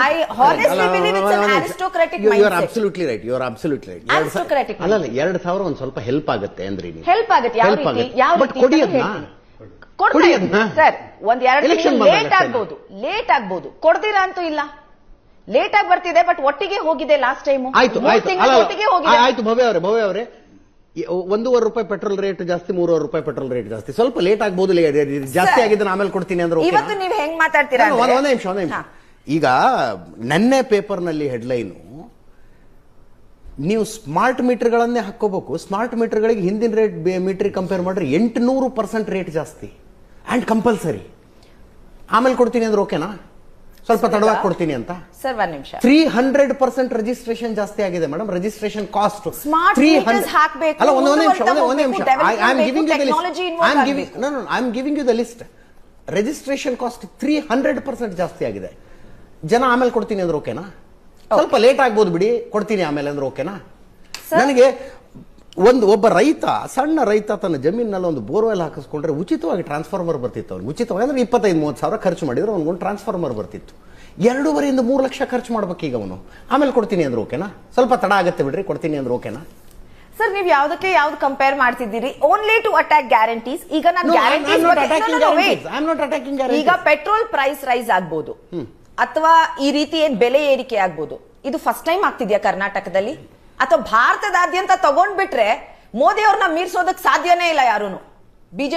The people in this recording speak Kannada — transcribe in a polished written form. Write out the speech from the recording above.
I honestly believe it's an aristocratic mindset. You are absolutely right. You are absolutely right. Aristocratic. ಅಲ್ಲ 2000 ಒಂದ್ ಸ್ವಲ್ಪ ಹೆಲ್ಪ್ ಆಗುತ್ತೆ ಅಂದ್ರೆ ನೀವು ಹೆಲ್ಪ್ ಆಗುತ್ತೆ. ಯಾವ ರೀತಿ? ಯಾವ ಬಟ್ ಕೊಡಿ ಅದನ್ನ. ಸರ್ ಒಂದ್ 2 ತಿಂಗಳು ಲೇಟ್ ಆಗ್ಬೋದು ಕೊಡ್ತೀರಾ ಅಂತೂ ಇಲ್ಲ. ಲೇಟ್ ಆಗಿ ಬರ್ತಿದೆ ಬಟ್ ಒಟ್ಟಿಗೆ ಹೋಗಿದೆ ಲಾಸ್ಟ್ ಟೈಮ್. ಆಯ್ತು ಆಯ್ತು ಭವ್ಯ ಅವರೇ 1.5 ರೂಪಾಯಿ ಪೆಟ್ರೋಲ್ ರೇಟ್ ಜಾಸ್ತಿ, 3 ರೂಪಾಯಿ ಪೆಟ್ರೋಲ್ ರೇಟ್ ಜಾಸ್ತಿ, ಸ್ವಲ್ಪ ಲೇಟ್ ಆಗ್ಬೋದು. ಜಾಸ್ತಿ ಆಗಿದ್ದನ್ನ ಆಮೇಲೆ ಕೊಡ್ತೀನಿ ಅಂದ್ರೆ ಇವತ್ತು ನೀವು ಹೆಂಗ್ ಮಾತಾಡ್ತೀರಾ? ಒಂದ್ ನಿಮಿಷ. ಈಗ ನೆನ್ನೆ ಪೇಪರ್ ನಲ್ಲಿ ಹೆಡ್ಲೈನು, ನೀವು ಸ್ಮಾರ್ಟ್ ಮೀಟರ್ಗಳನ್ನೇ ಹಾಕೋಬೇಕು. ಸ್ಮಾರ್ಟ್ ಮೀಟರ್ಗಳಿಗೆ ಹಿಂದಿನ ರೇಟ್ ಮೀಟರ್ ಕಂಪೇರ್ ಮಾಡ್ರೆ 800% ರೇಟ್ ಜಾಸ್ತಿ ಅಂಡ್ ಕಂಪಲ್ಸರಿ. ಆಮೇಲೆ ಕೊಡ್ತೀನಿ ಅಂದ್ರೆ ಓಕೆನಾ? ಸ್ವಲ್ಪ ತಡವಾಗಿ ಕೊಡ್ತೀನಿ ಅಂತ. ಸರ್ ಒಂದ್ ನಿಮಿಷ. 300% ರಿಜಿಸ್ಟ್ರೇಷನ್ ಜಾಸ್ತಿ ಆಗಿದೆ madam. Registration cost smart meters ಹಾಕಬೇಕು. ಅಲ್ಲ ಒಂದ್ ನಿಮಿಷ. I am giving you the list. Registration cost 300% ಜಾಸ್ತಿ ಆಗಿದೆ. ಜನ ಆಮೇಲೆ ಕೊಡ್ತೀನಿ ಅಂದ್ರೆ ಓಕೆನಾ? ಸ್ವಲ್ಪ ಲೇಟ್ ಆಗ್ಬೋದು ಬಿಡಿ, ಕೊಡ್ತೀನಿ ಆಮೇಲೆ ಅಂದ್ರೆ ಓಕೆನಾ? ನನಗೆ ಒಬ್ಬ ರೈತ, ಸಣ್ಣ ರೈತ ತನ್ನ ಜಮೀನಲ್ಲಿ ಒಂದು ಬೋರ್ವೆಲ್ ಹಾಕಿಸ್ಕೊಂಡ್ರೆ ಉಚಿತವಾಗಿ ಟ್ರಾನ್ಸ್ಫಾರ್ಮರ್ ಬರ್ತಿತ್ತು. ಅವ್ರಿಗೆ ಉಚಿತವಾಗಿ ಅಂದ್ರೆ 25-30 ಸಾವಿರ ಖರ್ಚು ಮಾಡಿದ್ರೆ ಅವ್ನಿಗೊಂದು ಟ್ರಾನ್ಸ್ಫಾರ್ಮರ್ ಬರ್ತಿತ್ತು. 2.5 3 ಲಕ್ಷ ಖರ್ಚು ಮಾಡ್ಬೇಕು ಈಗ ಅವನು. ಆಮೇಲೆ ಕೊಡ್ತೀನಿ ಅಂದ್ರೆ ಓಕೆನಾ? ಸ್ವಲ್ಪ ತಡ ಆಗತ್ತೆ ಬಿಡ್ರಿ, ಕೊಡ್ತೀನಿ ಅಂದ್ರೆ ಓಕೆನಾ? ಸರ್ ನೀವು ಯಾವ್ದು ಕಂಪೇರ್ ಮಾಡ್ತಿದ್ದೀರಿ? Only to attack guarantees. ಈಗ ನಾನು ಈಗ ಪೆಟ್ರೋಲ್ ಪ್ರೈಸ್ ರೈಸ್ ಆಗ್ಬೋದು ಅಥವಾ ಈ ರೀತಿ ಏನ್ ಬೆಲೆ ಏರಿಕೆ ಆಗ್ಬೋದು, ಇದು ಫಸ್ಟ್ ಟೈಮ್ ಆಗ್ತಿದ್ಯಾ ಕರ್ನಾಟಕದಲ್ಲಿ? ಅಥವಾ ಭಾರತದಾದ್ಯಂತ ತಗೊಂಡ್ಬಿಟ್ರೆ ಮೋದಿ ಅವ್ರನ್ನ ಮೀರ್ಸೋದಕ್ ಸಾಧ್ಯನೇ ಇಲ್ಲ ಯಾರೂನು.